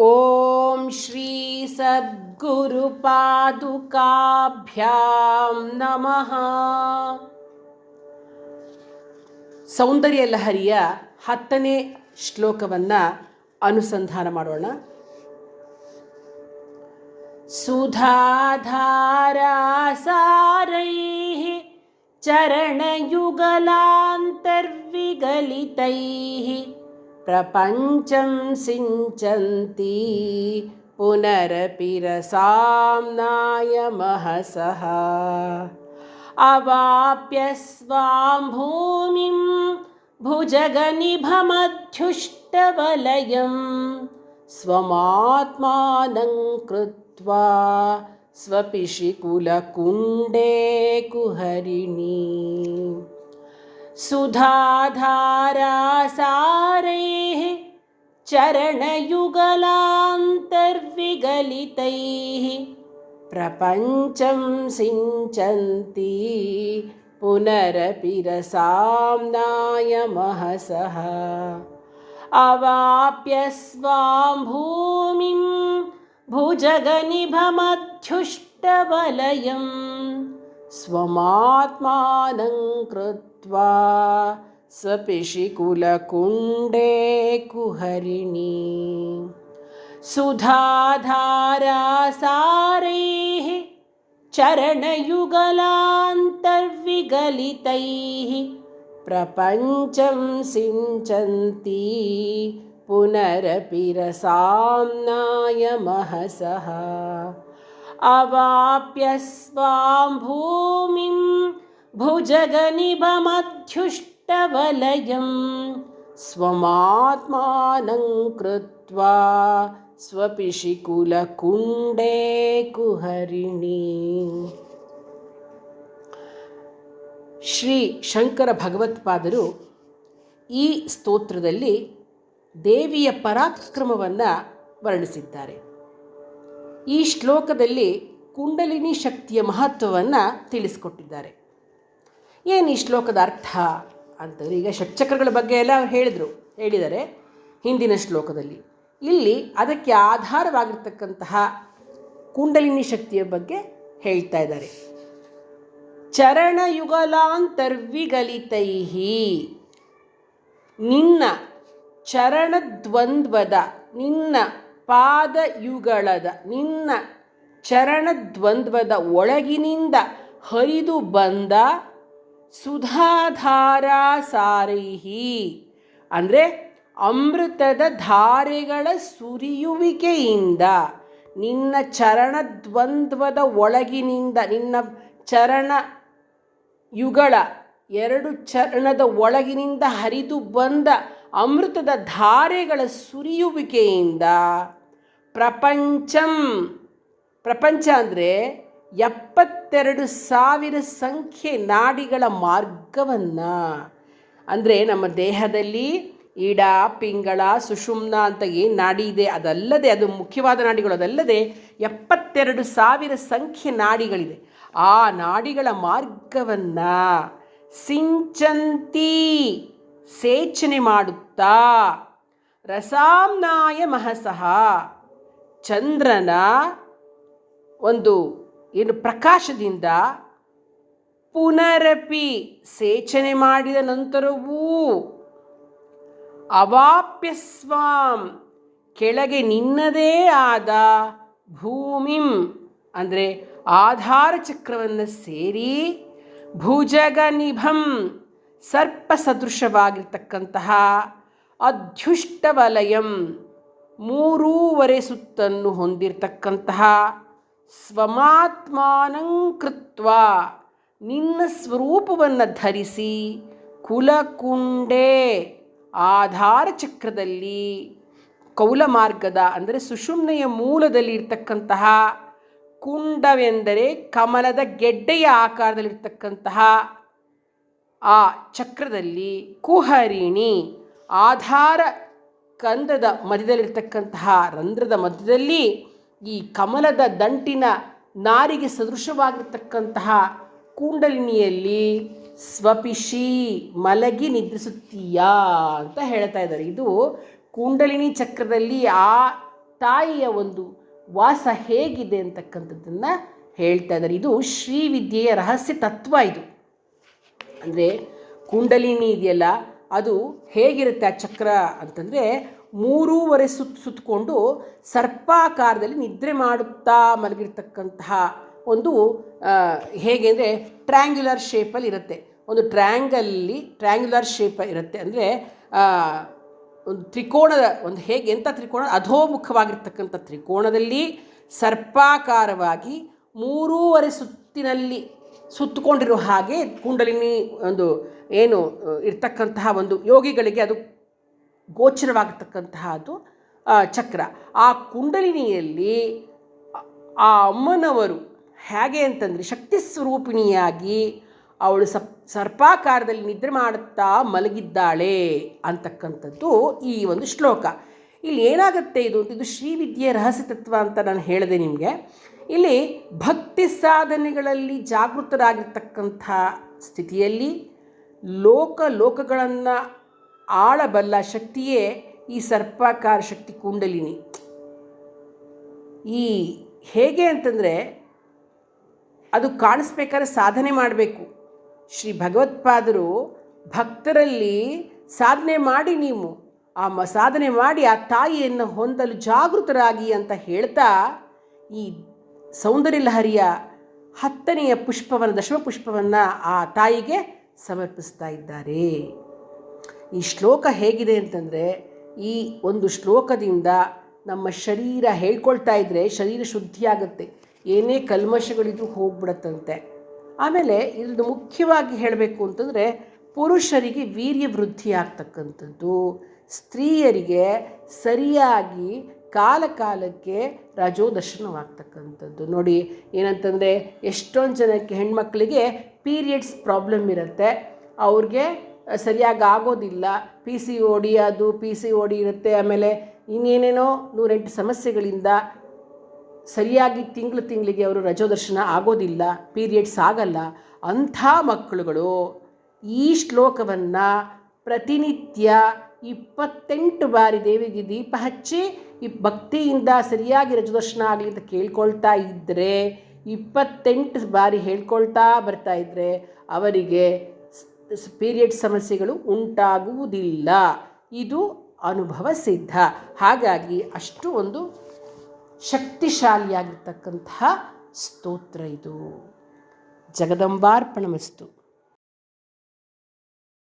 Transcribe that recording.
ಓಂ ಶ್ರೀ ಸದ್ಗುರು ಪಾದುಕಾಭ್ಯಾಂ ನಮಃ. ಸೌಂದರ್ಯ ಲಹರಿಯ 10ನೇ ಶ್ಲೋಕವನ್ನು ಅನುಸಂಧಾನ ಮಾಡೋಣ. ಸುಧಾಧಾರಾಸಾರೈಃ ಚರಣಯುಗಲಾಂತರ್ವಿಗಲಿತೈಃ ಪ್ರಪಂಚಂ ಸಿಂಚಂತಿ ಪುನರಪಿ ರಸಾಂನಾಯ ಮಹಸಃ. ಅವಾಪ್ಯ ಸ್ವಾಂ ಭೂಮಿಂ ಭುಜಗನಿಭಮಧ್ಯುಷ್ಟವಲಯಂ ಸ್ವಮಾತ್ಮಾನಂ ಕೃತ್ವಾ ಸ್ವಪಿಶಿಕುಲಕುಂಡೇ ಕುಹರಿಣೀ. ಸುಧಾಧಾರಾಸಾರೈಃ ಚರಣಯುಗಲಾಂತರ್ವಿಗಲಿತೈಃ ಪ್ರಪಂಚಂ ಸಿಂಚಂತಿ ಪುನರಪಿ ರಸಾಂನಾಯ ಮಹಸಃ. ಅವಾಪ್ಯ ಸ್ವಾಂ ಭೂಮಿಂ ಭುಜಗನಿಭಮಧ್ಯುಷ್ಟವಲಯಂ ಸ್ವಮಾತ್ಮಾನಂ ಕೃತ್ವಾ ಸ್ವಪಿಶಿಕುಲಕುಂಡೇ ಕುಹರಿಣೀ. ಸುಧಾಧಾರಾಸಾರೈಃ ಚರಣಯುಗಲಾಂತರ್ವಿಗಲಿತೈಃ ಪ್ರಪಂಚಂ ಸಿಂಚಂತಿ ಪುನರಪಿ ರಸಾಂನಾಯ ಮಹಸಃ. ಅವಾಪ್ಯ ಸ್ವಾಂ ಭೂಮಿಂ ಭುಜಗನಿಭಮಧ್ಯುಷ್ಟವಲಯಂ ಸ್ವಮಾತ್ಮಾನಂ ಕೃತ್ವಾ ಸ್ವಪಿಶಿಕುಲಕುಂಡೇ ಕುಹರಿಣೀ. ಶ್ರೀ ಶಂಕರ ಭಗವತ್ಪಾದರು ಈ ಸ್ತೋತ್ರದಲ್ಲಿ ದೇವಿಯ ಪರಾಕ್ರಮವನ್ನು ವರ್ಣಿಸಿದ್ದಾರೆ. ಈ ಶ್ಲೋಕದಲ್ಲಿ ಕುಂಡಲಿನಿ ಶಕ್ತಿಯ ಮಹತ್ವವನ್ನು ತಿಳಿಸಿಕೊಟ್ಟಿದ್ದಾರೆ. ಏನು ಈ ಶ್ಲೋಕದ ಅರ್ಥ ಅಂತಂದರೆ, ಈಗ ಷಟ್ಚಕ್ರಗಳ ಬಗ್ಗೆ ಎಲ್ಲ ಹೇಳಿದ್ದಾರೆ ಹಿಂದಿನ ಶ್ಲೋಕದಲ್ಲಿ. ಇಲ್ಲಿ ಅದಕ್ಕೆ ಆಧಾರವಾಗಿರ್ತಕ್ಕಂತಹ ಕುಂಡಲಿನಿ ಶಕ್ತಿಯ ಬಗ್ಗೆ ಹೇಳ್ತಾ ಇದ್ದಾರೆ. ಚರಣಯುಗಲಾಂತರ್ವಿಗಲಿತೈಃ, ನಿನ್ನ ಚರಣದ್ವಂದ್ವದ, ನಿನ್ನ ಪಾದಯುಗಳದ, ನಿನ್ನ ಚರಣದ್ವಂದ್ವದ ಒಳಗಿನಿಂದ ಹರಿದು ಬಂದ ಸುಧಾಧಾರಾಸಾರೈಃ ಅಂದರೆ ಅಮೃತದ ಧಾರೆಗಳ ಸುರಿಯುವಿಕೆಯಿಂದ, ನಿನ್ನ ಚರಣದ್ವಂದ್ವದ ಒಳಗಿನಿಂದ, ನಿನ್ನ ಚರಣಯುಗಳ 2 ಚರಣದ ಒಳಗಿನಿಂದ ಹರಿದು ಬಂದ ಅಮೃತದ ಧಾರೆಗಳ ಸುರಿಯುವಿಕೆಯಿಂದ ಪ್ರಪಂಚ ಅಂದರೆ 72,000 ಸಂಖ್ಯೆ ನಾಡಿಗಳ ಮಾರ್ಗವನ್ನು, ಅಂದರೆ ನಮ್ಮ ದೇಹದಲ್ಲಿ ಈಡ, ಪಿಂಗಳ, ಸುಷುಮ್ನ ಅಂತ ಏನು ನಾಡಿ ಇದೆ ಅದಲ್ಲದೆ, ಅದು ಮುಖ್ಯವಾದ ನಾಡಿಗಳು, ಅದಲ್ಲದೆ 72,000 ಸಂಖ್ಯೆ ನಾಡಿಗಳಿದೆ. ಆ ನಾಡಿಗಳ ಮಾರ್ಗವನ್ನು ಸಿಂಚಂತಿ ಸೇಚನೆ ಮಾಡುತ್ತಾ, ರಸಾಂನಾಯ ಮಹಸಃ ಚಂದ್ರನ ಒಂದು ಪ್ರಕಾಶದಿಂದ ಪುನರಪಿ ಸೇಚನೆ ಮಾಡಿದ ನಂತರವೂ, ಅವಾಪ್ಯ ಸ್ವಾಂ ಕೆಳಗೆ ನಿನ್ನದೇ ಆದ ಭೂಮಿಂ ಅಂದರೆ ಆಧಾರ ಚಕ್ರವನ್ನು ಸೇರಿ, ಭುಜಗನಿಭಂ ಸರ್ಪ ಸದೃಶವಾಗಿರ್ತಕ್ಕಂತಹ, ಅಧ್ಯುಷ್ಟವಲಯಂ 3.5 ಸುತ್ತನ್ನು ಹೊಂದಿರತಕ್ಕಂತಹ, ಸ್ವಮಾತ್ಮಾನಂ ಕೃತ್ವಾ ನಿನ್ನ ಸ್ವರೂಪವನ್ನು ಧರಿಸಿ, ಕುಲಕುಂಡೇ ಆಧಾರ ಚಕ್ರದಲ್ಲಿ, ಕೌಲ ಮಾರ್ಗದ ಅಂದರೆ ಸುಷುಮ್ನೆಯ ಮೂಲದಲ್ಲಿ ಇರ್ತಕ್ಕಂತಹ, ಕುಂಡವೆಂದರೆ ಕಮಲದ ಗೆಡ್ಡೆಯ ಆಕಾರದಲ್ಲಿರ್ತಕ್ಕಂತಹ ಆ ಚಕ್ರದಲ್ಲಿ, ಕುಹರಿಣಿ ಆಧಾರ ಕಂದದ ಮಧ್ಯದಲ್ಲಿರ್ತಕ್ಕಂತಹ ರಂಧ್ರದ ಮಧ್ಯದಲ್ಲಿ, ಈ ಕಮಲದ ದಂಟಿನ ನಾರಿಗೆ ಸದೃಶವಾಗಿರ್ತಕ್ಕಂತಹ ಕುಂಡಲಿನಿಯಲ್ಲಿ ಸ್ವಪಿಶಿ ಮಲಗಿ ನಿದ್ರಿಸುತ್ತೀಯಾ ಅಂತ ಹೇಳ್ತಾ ಇದ್ದಾರೆ. ಇದು ಕುಂಡಲಿನಿ ಚಕ್ರದಲ್ಲಿ ಆ ತಾಯಿಯ ಒಂದು ವಾಸ ಹೇಗಿದೆ ಅಂತಕ್ಕಂಥದ್ದನ್ನು ಹೇಳ್ತಾ ಇದ್ದಾರೆ. ಇದು ಶ್ರೀವಿದ್ಯೆಯ ರಹಸ್ಯ ತತ್ವ. ಇದು ಅಂದರೆ ಕುಂಡಲಿನಿ ಇದೆಯಲ್ಲ, ಅದು ಹೇಗಿರುತ್ತೆ ಆ ಚಕ್ರ ಅಂತಂದರೆ 3.5 ಸುತ್ತಕೊಂಡು ಸರ್ಪಾಕಾರದಲ್ಲಿ ನಿದ್ರೆ ಮಾಡುತ್ತಾ ಮಲಗಿರ್ತಕ್ಕಂತಹ ಒಂದು ಹೇಗೆ ಅಂದರೆ ಟ್ರ್ಯಾಂಗ್ಯುಲರ್ ಶೇಪಲ್ಲಿ ಇರುತ್ತೆ. ಒಂದು ಟ್ರ್ಯಾಂಗ್ಯುಲರ್ ಶೇಪ್ ಇರುತ್ತೆ. ಅಂದರೆ ಒಂದು ತ್ರಿಕೋಣದ ಒಂದು ಹೇಗೆ ಎಂಥ ತ್ರಿಕೋಣ, ಅಧೋಮುಖವಾಗಿರ್ತಕ್ಕಂಥ ತ್ರಿಕೋಣದಲ್ಲಿ ಸರ್ಪಾಕಾರವಾಗಿ 3.5 ಸುತ್ತಿನಲ್ಲಿ ಸುತ್ತಕೊಂಡಿರೋ ಹಾಗೆ ಕುಂಡಲಿನಿ ಒಂದು ಏನು ಇರ್ತಕ್ಕಂತಹ ಒಂದು ಯೋಗಿಗಳಿಗೆ ಅದು ಗೋಚರವಾಗಿರ್ತಕ್ಕಂತಹದ್ದು ಚಕ್ರ. ಆ ಕುಂಡಲಿನಿಯಲ್ಲಿ ಆ ಅಮ್ಮನವರು ಹೇಗೆ ಅಂತಂದರೆ ಶಕ್ತಿ ಸ್ವರೂಪಿಣಿಯಾಗಿ ಅವಳು ಸರ್ಪಾಕಾರದಲ್ಲಿ ನಿದ್ರೆ ಮಾಡುತ್ತಾ ಮಲಗಿದ್ದಾಳೆ ಅಂತಕ್ಕಂಥದ್ದು ಈ ಒಂದು ಶ್ಲೋಕ. ಇಲ್ಲಿ ಏನಾಗುತ್ತೆ ಇದು ಶ್ರೀವಿದ್ಯೆಯ ರಹಸ್ಯ ತತ್ವ ಅಂತ ನಾನು ಹೇಳಿದೆ ನಿಮಗೆ. ಇಲ್ಲಿ ಭಕ್ತಿ ಸಾಧನೆಗಳಲ್ಲಿ ಜಾಗೃತರಾಗಿರ್ತಕ್ಕಂಥ ಸ್ಥಿತಿಯಲ್ಲಿ ಲೋಕಗಳನ್ನು ಆಳಬಲ್ಲ ಶಕ್ತಿಯೇ ಈ ಸರ್ಪಾಕಾರ ಶಕ್ತಿ ಕುಂಡಲಿನಿ. ಈ ಹೇಗೆ ಅಂತಂದರೆ ಅದು ಕಾಣಿಸ್ಬೇಕಾದ್ರೆ ಸಾಧನೆ ಮಾಡಬೇಕು. ಶ್ರೀ ಭಗವತ್ಪಾದರು ಭಕ್ತರಲ್ಲಿ ಸಾಧನೆ ಮಾಡಿ ನೀವು ಸಾಧನೆ ಮಾಡಿ ಆ ತಾಯಿಯನ್ನು ಹೊಂದಲು ಜಾಗೃತರಾಗಿ ಅಂತ ಹೇಳ್ತಾ ಈ ಸೌಂದರ್ಯ ಲಹರಿಯ 10ನೆಯ ಪುಷ್ಪವನ್ನು, ದಶಮ ಪುಷ್ಪವನ್ನು ಆ ತಾಯಿಗೆ ಸಮರ್ಪಿಸ್ತಾ ಇದ್ದಾರೆ. ಈ ಶ್ಲೋಕ ಹೇಗಿದೆ ಅಂತಂದರೆ, ಈ ಒಂದು ಶ್ಲೋಕದಿಂದ ನಮ್ಮ ಶರೀರ ಹೇಳ್ಕೊಳ್ತಾ ಇದ್ದರೆ ಶರೀರ ಶುದ್ಧಿಯಾಗುತ್ತೆ, ಏನೇ ಕಲ್ಮಶಗಳಿದ್ರೂ ಹೋಗ್ಬಿಡತ್ತಂತೆ. ಆಮೇಲೆ ಇದು ಮುಖ್ಯವಾಗಿ ಹೇಳಬೇಕು ಅಂತಂದರೆ ಪುರುಷರಿಗೆ ವೀರ್ಯ ವೃದ್ಧಿ ಆಗ್ತಕ್ಕಂಥದ್ದು, ಸ್ತ್ರೀಯರಿಗೆ ಸರಿಯಾಗಿ ಕಾಲಕ್ಕೆ ರಜೋದರ್ಶನವಾಗ್ತಕ್ಕಂಥದ್ದು. ನೋಡಿ ಏನಂತಂದರೆ ಎಷ್ಟೊಂದು ಜನಕ್ಕೆ ಹೆಣ್ಮಕ್ಳಿಗೆ ಪೀರಿಯಡ್ಸ್ ಪ್ರಾಬ್ಲಮ್ ಇರುತ್ತೆ, ಅವ್ರಿಗೆ ಸರಿಯಾಗಿ ಆಗೋದಿಲ್ಲ. ಪಿ ಸಿ ಓ ಡಿ ಇರುತ್ತೆ, ಆಮೇಲೆ ಇನ್ನೇನೇನೋ 108 ಸಮಸ್ಯೆಗಳಿಂದ ಸರಿಯಾಗಿ ತಿಂಗಳಿಗೆ ಅವರು ರಜೋದರ್ಶನ ಆಗೋದಿಲ್ಲ, ಪೀರಿಯಡ್ಸ್ ಆಗಲ್ಲ. ಅಂಥ ಮಕ್ಕಳುಗಳು ಈ ಶ್ಲೋಕವನ್ನು ಪ್ರತಿನಿತ್ಯ 28 ಬಾರಿ ದೇವಿಗೆ ದೀಪ ಹಚ್ಚಿ ಈ ಭಕ್ತಿಯಿಂದ ಸರಿಯಾಗಿ ರಜೋದರ್ಶನ ಆಗಲಿ ಅಂತ ಕೇಳ್ಕೊಳ್ತಾ ಇದ್ದರೆ, 28 ಬಾರಿ ಹೇಳ್ಕೊಳ್ತಾ ಬರ್ತಾ ಇದ್ದರೆ ಅವರಿಗೆ ಪೀರಿಯಡ್ ಸಮಸ್ಯೆಗಳು ಉಂಟಾಗುವುದಿಲ್ಲ. ಇದು ಅನುಭವ ಸಿದ್ಧ. ಹಾಗಾಗಿ ಅಷ್ಟು ಒಂದು ಶಕ್ತಿಶಾಲಿಯಾಗಿರ್ತಕ್ಕಂತಹ ಸ್ತೋತ್ರ ಇದು. ಜಗದಂಬಾರ್ಪಣಮಸ್ತು.